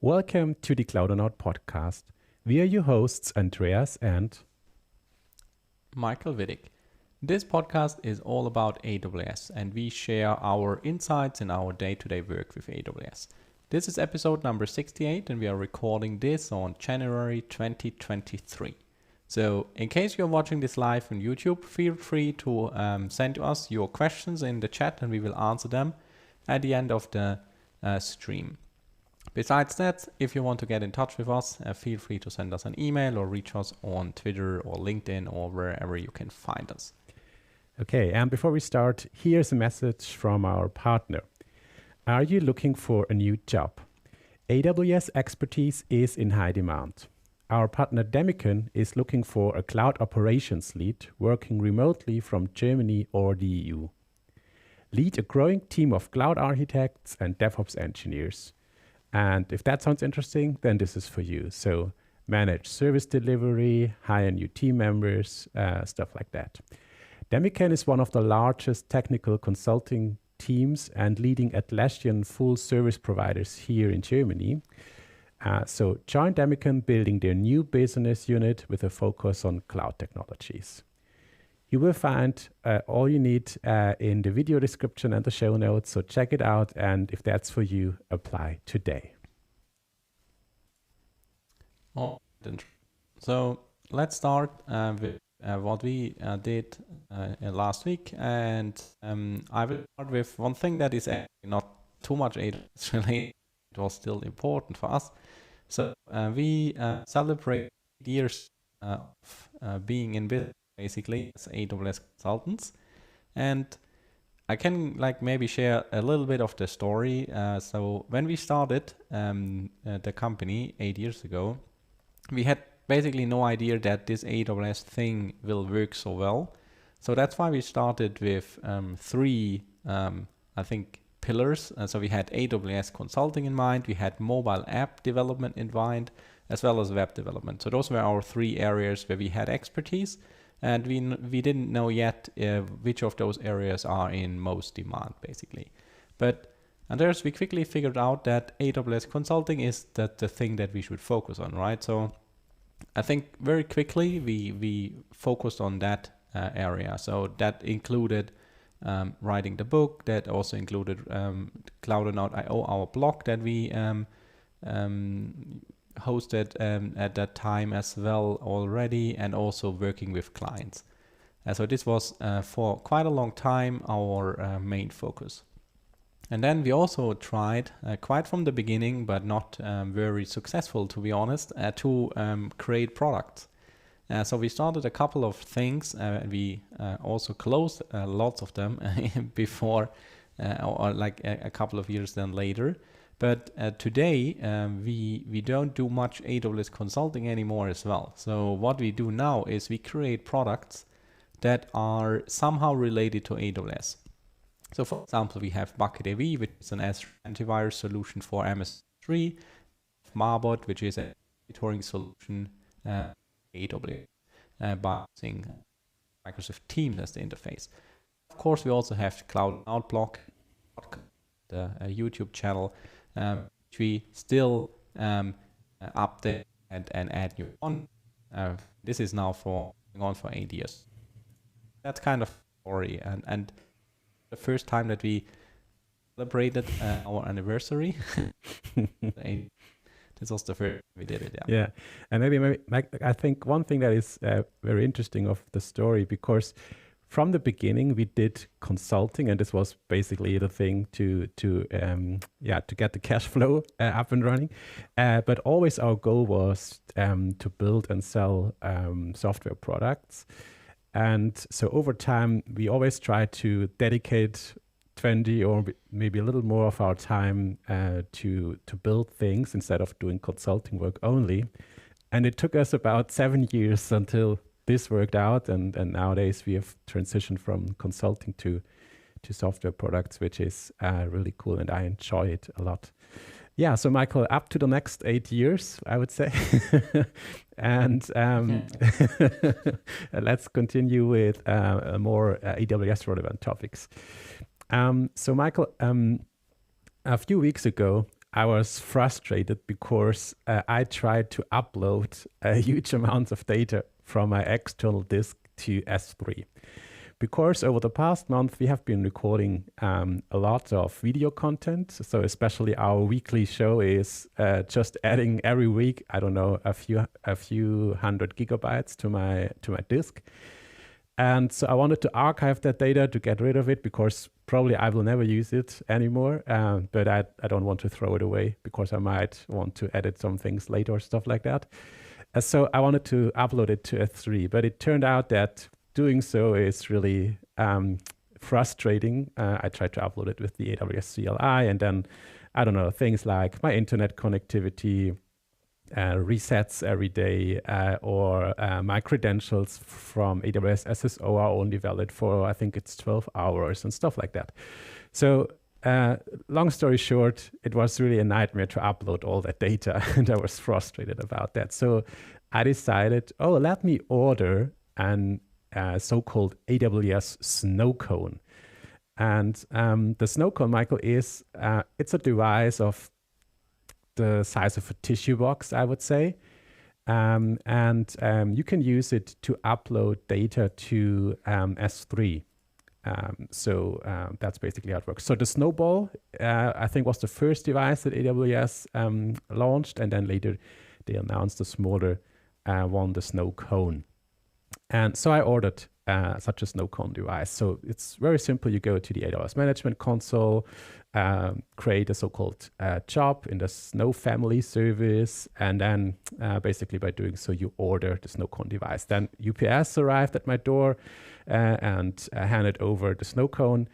Welcome to the Cloudonaut podcast. We are your hosts, Andreas and Michael Wittig. This podcast is all about AWS, and we share our insights in our day-to-day work with AWS. This is episode number 68, and we are recording this on January 2023. So in case you're watching this live on YouTube, feel free to send us your questions in the chat, and we will answer them at the end of the stream. Besides that, if you want to get in touch with us, feel free to send us an email or reach us on Twitter or LinkedIn or wherever you can find us. Okay, and before we start, here's a message from our partner. Are you looking for a new job? AWS expertise is in high demand. Our partner Demicon is looking for a cloud operations lead working remotely from Germany or the EU. Lead a growing team of cloud architects and DevOps engineers. And if that sounds interesting, then this is for you. So manage service delivery, hire new team members, stuff like that. Demicon is one of the largest technical consulting teams and leading Atlassian full service providers here in Germany. So join Demicon building their new business unit with a focus on cloud technologies. You will find all you need in the video description and the show notes, so check it out, and if that's for you, apply today. So let's start with what we did last week, and I will start with one thing that is actually not too much AWS related. It was still important for us. So we celebrate years of being in business, basically as AWS consultants, and I can maybe share a little bit of the story. So when we started the company 8 years ago, we had basically no idea that this AWS thing will work so well. So that's why we started with three, pillars. So we had AWS consulting in mind, we had mobile app development in mind, as well as web development. So those were our three areas where we had expertise. And we didn't know yet which of those areas are in most demand, basically. But Andreas, we quickly figured out that AWS consulting is the thing that we should focus on, right? So I think very quickly we focused on that area. So that included writing the book. That also included cloudonaut.io, our blog that we hosted at that time as well already, and also working with clients. So this was for quite a long time our main focus. And then we also tried quite from the beginning, but not very successful, to be honest, to create products. So we started a couple of things. We also closed lots of them before or a couple of years then later. But today, we don't do much AWS consulting anymore as well. So what we do now is we create products that are somehow related to AWS. So for example, we have BucketAV, which is an antivirus solution for MS3, Marbot, which is a monitoring solution AWS by using Microsoft Teams as the interface. Of course, we also have cloudonaut blog, the YouTube channel, which we still update and add new on. This is now going on for 8 years. That's kind of story, and the first time that we celebrated our anniversary. This was the first we did it. Yeah, and maybe I think one thing that is very interesting of the story, because from the beginning, we did consulting, and this was basically the thing to get the cash flow up and running. But always our goal was to build and sell software products. And so over time, we always try to dedicate 20 or maybe a little more of our time to build things instead of doing consulting work only. And it took us about 7 years until this worked out, and nowadays we have transitioned from consulting to software products, which is really cool, and I enjoy it a lot. Yeah, so Michael, up to the next 8 years, I would say. And let's continue with more AWS relevant topics. So Michael, a few weeks ago, I was frustrated because I tried to upload a huge amount of data from my external disk to S3. Because over the past month, we have been recording a lot of video content. So especially our weekly show is just adding every week, I don't know, a few hundred gigabytes to my disk. And so I wanted to archive that data to get rid of it because probably I will never use it anymore. But I don't want to throw it away because I might want to edit some things later or stuff like that. So I wanted to upload it to S3, but it turned out that doing so is really frustrating. I tried to upload it with the AWS CLI, and then, I don't know, things like my internet connectivity resets every day, or my credentials from AWS SSO are only valid for, I think it's 12 hours and stuff like that. So long story short, it was really a nightmare to upload all that data, and I was frustrated about that. So I decided, oh, let me order an so-called AWS Snowcone. And the Snowcone, Michael, is it's a device of the size of a tissue box, I would say. And you can use it to upload data to S3. So that's basically how it works. So the Snowball, I think, was the first device that AWS launched, and then later they announced the smaller one, the Snowcone. And so I ordered such a Snowcone device. So it's very simple. You go to the AWS Management Console, create a so-called job in the Snow family service, and then basically by doing so, you order the Snowcone device. Then UPS arrived at my door and handed over the Snowcone.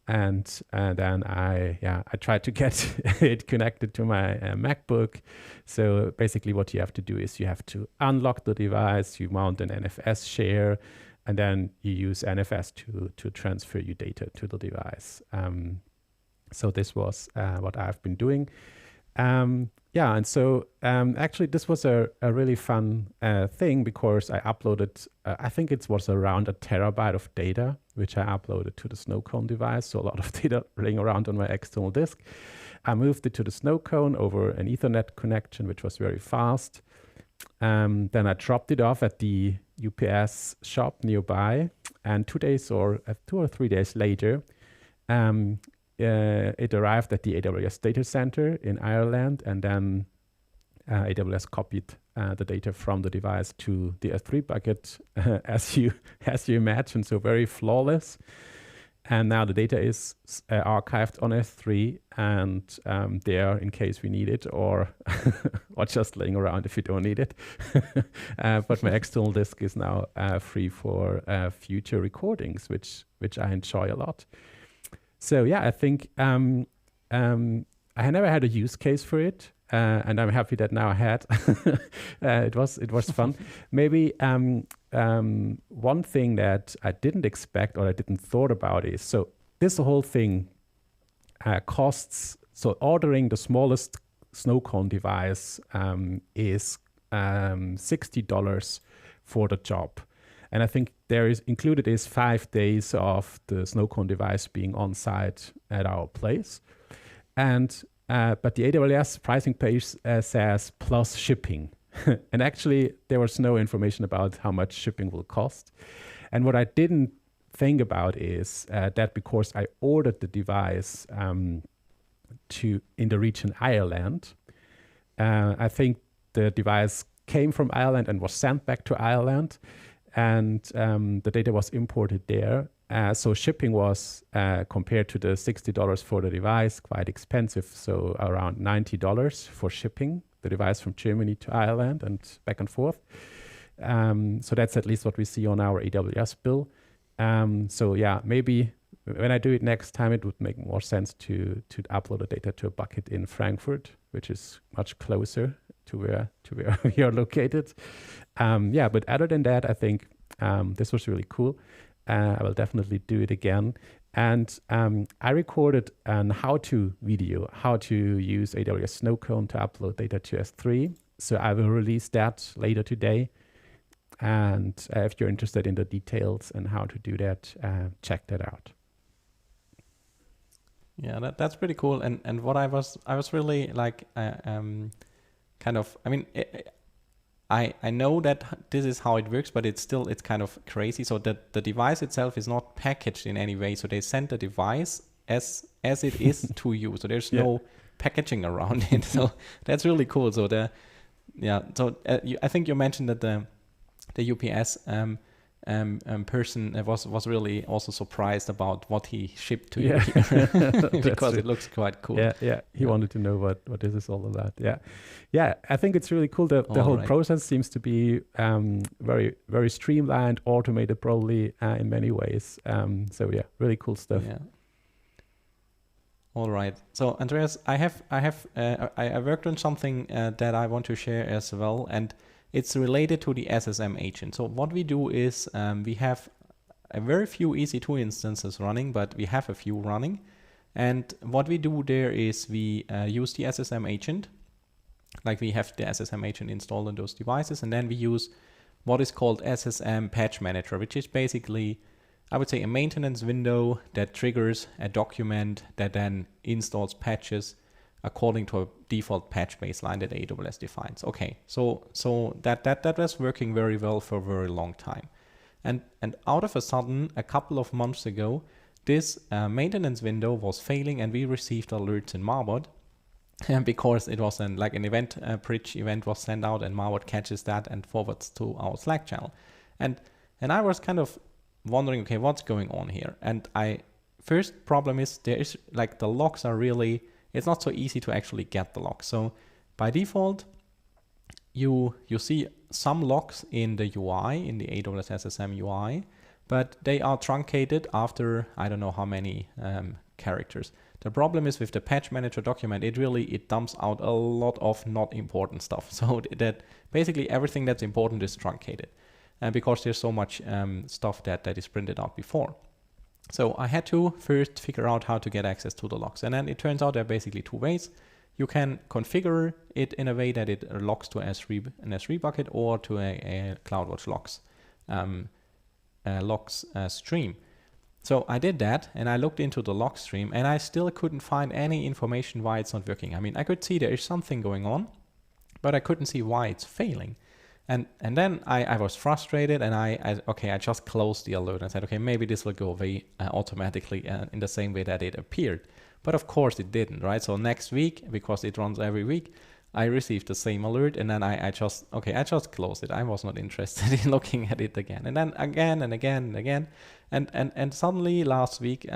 And then I tried to get it connected to my MacBook. So basically what you have to do is you have to unlock the device, you mount an NFS share, and then you use NFS to transfer your data to the device. So this was what I've been doing. And so actually this was a really fun thing because I uploaded, I think it was around 1 terabyte of data, which I uploaded to the Snowcone device. So a lot of data laying around on my external disk. I moved it to the Snowcone over an Ethernet connection, which was very fast. Then I dropped it off at the UPS shop nearby. And 2 or 3 days later, it arrived at the AWS data center in Ireland, and then AWS copied the data from the device to the S3 bucket, as you imagine, so very flawless. And now the data is archived on S3 and there in case we need it, or just laying around if you don't need it. But my external disk is now free for future recordings, which I enjoy a lot. So yeah, I think I never had a use case for it, and I'm happy that now I had. It was fun. Maybe one thing that I didn't expect or I didn't thought about is, so this whole thing costs. So ordering the smallest Snowcone device is $60 for the job. And I think there is included is 5 days of the Snowcone device being on site at our place. And but the AWS pricing page says plus shipping. And actually, there was no information about how much shipping will cost. And what I didn't think about is that because I ordered the device in the region Ireland, I think the device came from Ireland and was sent back to Ireland. And the data was imported there. So shipping was, compared to the $60 for the device, quite expensive. So around $90 for shipping the device from Germany to Ireland and back and forth. So that's at least what we see on our AWS bill. So yeah, maybe when I do it next time, it would make more sense to upload the data to a bucket in Frankfurt, which is much closer to where we are located. Yeah, but other than that, I think this was really cool. I will definitely do it again. And I recorded an how-to video, how to use AWS Snowcone to upload data to S3. So I will release that later today. And if you're interested in the details and how to do that, check that out. Yeah, that's pretty cool. And what I was really like, kind of, I mean, I know that this is how it works, but it's kind of crazy. So that the device itself is not packaged in any way. So they send the device as it is to you. So there's no packaging around it. So that's really cool. So I think you mentioned that the UPS person was really also surprised about what he shipped to you here because it looks quite cool. He wanted to know what this is all about. I think it's really cool. The whole process seems to be very, very streamlined, automated probably in many ways. Really cool stuff. All right. So Andreas, I worked on something that I want to share as well, and it's related to the SSM agent. So what we do is we have a very few EC2 instances running, but we have a few running. And what we do there is we use the SSM agent. Like we have the SSM agent installed on those devices. And then we use what is called SSM Patch Manager, which is basically, I would say, a maintenance window that triggers a document that then installs patches according to a default patch baseline that AWS defines. Okay, so that was working very well for a very long time. And out of a sudden, a couple of months ago, this maintenance window was failing and we received alerts in Marbot because it was an event, a bridge event was sent out and Marbot catches that and forwards to our Slack channel. And I was kind of wondering, okay, what's going on here? And first problem is there is the logs are really, it's not so easy to actually get the logs. So by default, you see some logs in the UI, in the AWS SSM UI, but they are truncated after I don't know how many characters. The problem is with the patch manager document, it dumps out a lot of not important stuff. So that basically everything that's important is truncated. And because there's so much stuff that is printed out before. So I had to first figure out how to get access to the logs. And then it turns out there are basically two ways. You can configure it in a way that it logs to an S3 bucket or to a CloudWatch logs stream. So I did that and I looked into the log stream and I still couldn't find any information why it's not working. I mean, I could see there is something going on, but I couldn't see why it's failing. And then I was frustrated and I just closed the alert and said, okay, maybe this will go away automatically in the same way that it appeared. But of course it didn't, right? So next week, because it runs every week, I received the same alert and then I just closed it. I was not interested in looking at it again. And then again and again and again. And suddenly last week,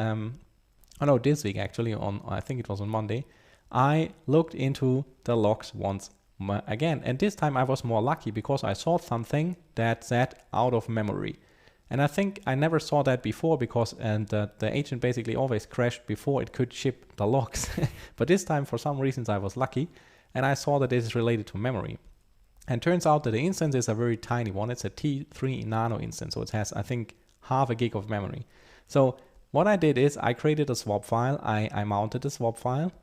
this week actually, I think it was on Monday, I looked into the logs once again, and this time I was more lucky because I saw something that said out of memory. And I think I never saw that before because the agent basically always crashed before it could ship the logs. But this time, for some reasons, I was lucky and I saw that this is related to memory. And turns out that the instance is a very tiny one. It's a T3 nano instance. So it has, I think, half a gig of memory. So what I did is I created a swap file. I mounted a swap file,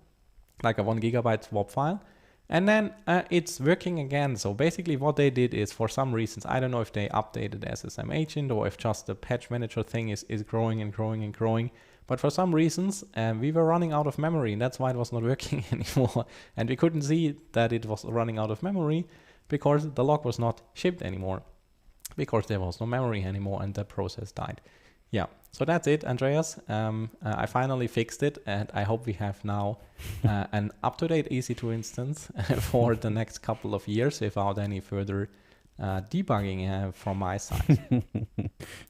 like a 1 gigabyte swap file. And then it's working again. So basically what they did is, for some reasons, I don't know if they updated the SSM agent or if just the patch manager thing is growing and growing and growing. But for some reasons, we were running out of memory and that's why it was not working anymore. And we couldn't see that it was running out of memory because the log was not shipped anymore because there was no memory anymore and the process died. Yeah, so that's it, Andreas. I finally fixed it and I hope we have now an up-to-date EC2 instance for the next couple of years without any further debugging from my side.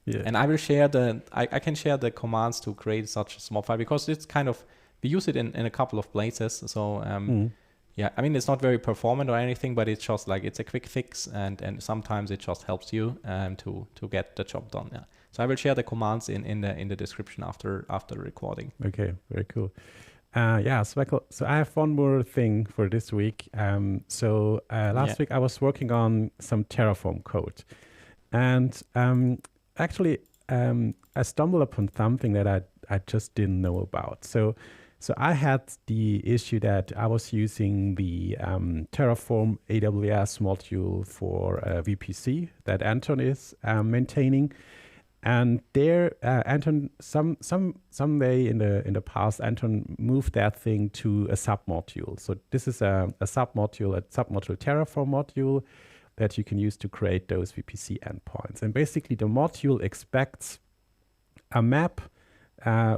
Yeah. And I will share I can share the commands to create such a small file because it's kind of, we use it in a couple of places. So yeah, I mean, it's not very performant or anything, but it's just it's a quick fix and sometimes it just helps you to get the job done. Yeah. So I will share the commands in the description after the recording. Okay, very cool. So I have one more thing for this week. Last week I was working on some Terraform code, and actually I stumbled upon something that I just didn't know about. So I had the issue that I was using the Terraform AWS module for VPC that Anton is maintaining. And there, Anton, some way in the past, Anton moved that thing to a submodule. So this is a submodule Terraform module that you can use to create those VPC endpoints. And basically, the module expects a map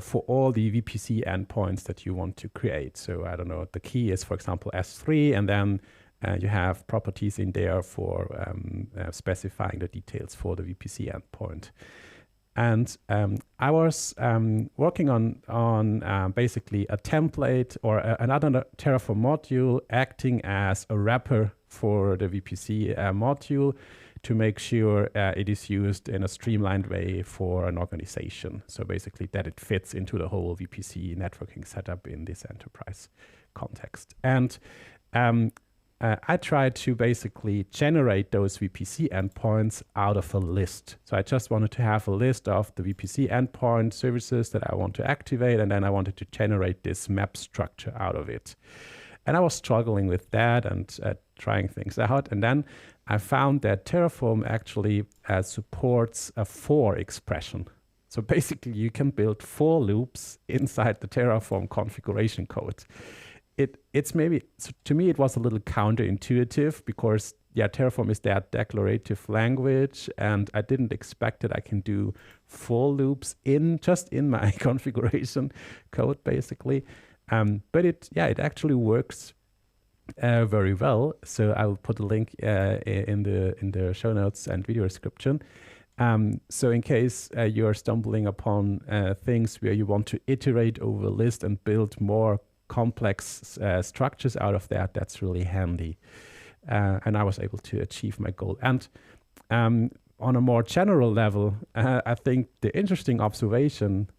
for all the VPC endpoints that you want to create. So I don't know, the key is, for example, S3, and then you have properties in there for specifying the details for the VPC endpoint. And I was working on basically a template or another Terraform module acting as a wrapper for the VPC module to make sure it is used in a streamlined way for an organization. So basically that it fits into the whole VPC networking setup in this enterprise context. And I tried to basically generate those VPC endpoints out of a list. So I just wanted to have a list of the VPC endpoint services that I want to activate, and then I wanted to generate this map structure out of it. And I was struggling with that and trying things out. And then I found that Terraform actually supports a for expression. So basically you can build for loops inside the Terraform configuration code. It's maybe, so to me, it was a little counterintuitive because, yeah, Terraform is that declarative language, and I didn't expect that I can do for loops just in my configuration code, basically. But it actually works very well. So I will put a link in the show notes and video description. So in case you're stumbling upon things where you want to iterate over a list and build more complex structures out of that, that's really handy. And I was able to achieve my goal. And on a more general level, I think the interesting observation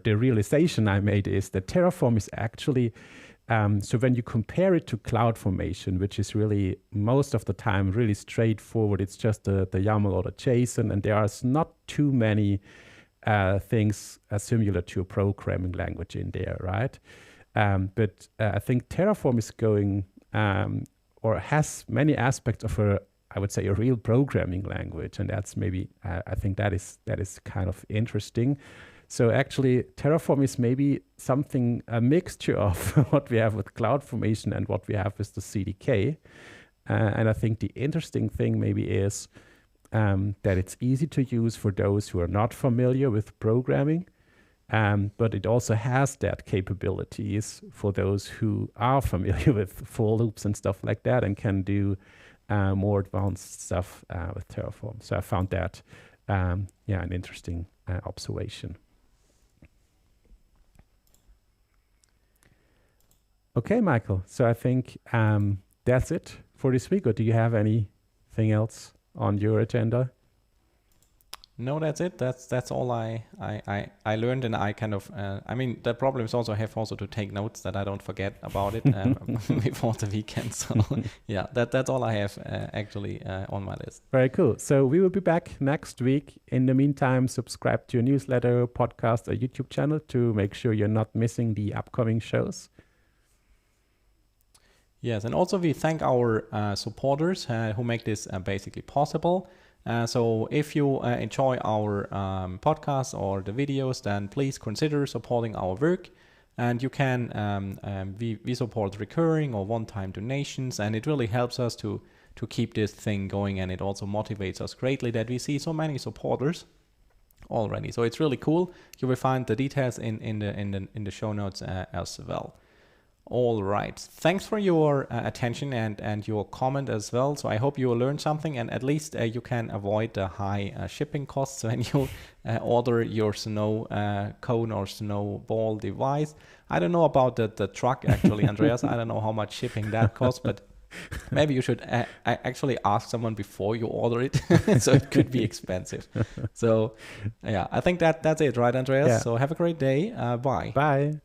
the realization I made is that Terraform is actually, so when you compare it to CloudFormation, which is really most of the time really straightforward, it's just the YAML or the JSON, and there are not too many things similar to a programming language in there, right? But I think Terraform is going or has many aspects of I would say a real programming language, and that's maybe I think that is kind of interesting. So actually, Terraform is maybe a mixture of what we have with CloudFormation and what we have with the CDK. And I think the interesting thing maybe is that it's easy to use for those who are not familiar with programming, but it also has that capabilities for those who are familiar with for loops and stuff like that and can do more advanced stuff with Terraform. So I found that an interesting observation. Okay, Michael. So I think that's it for this week. Or do you have anything else on your agenda? No, that's it. That's all I learned, and I kind of the problem is also I have to take notes that I don't forget about it before the weekend. So yeah, that's all I have actually on my list. Very cool. So we will be back next week. In the meantime, subscribe to your newsletter, podcast, or YouTube channel to make sure you're not missing the upcoming shows. Yes, and also we thank our supporters who make this basically possible. So if you enjoy our podcast or the videos, then please consider supporting our work. And you can, we support recurring or one-time donations, and it really helps us to keep this thing going. And it also motivates us greatly that we see so many supporters already. So it's really cool. You will find the details in the show notes as well. All right. Thanks for your attention and your comment as well. So I hope you will learn something, and at least you can avoid the high shipping costs when you order your Snowcone or Snowball device. I don't know about the truck actually, Andreas. I don't know how much shipping that costs, but maybe you should actually ask someone before you order it. So it could be expensive. So yeah, I think that's it, right, Andreas? Yeah. So have a great day. Bye. Bye.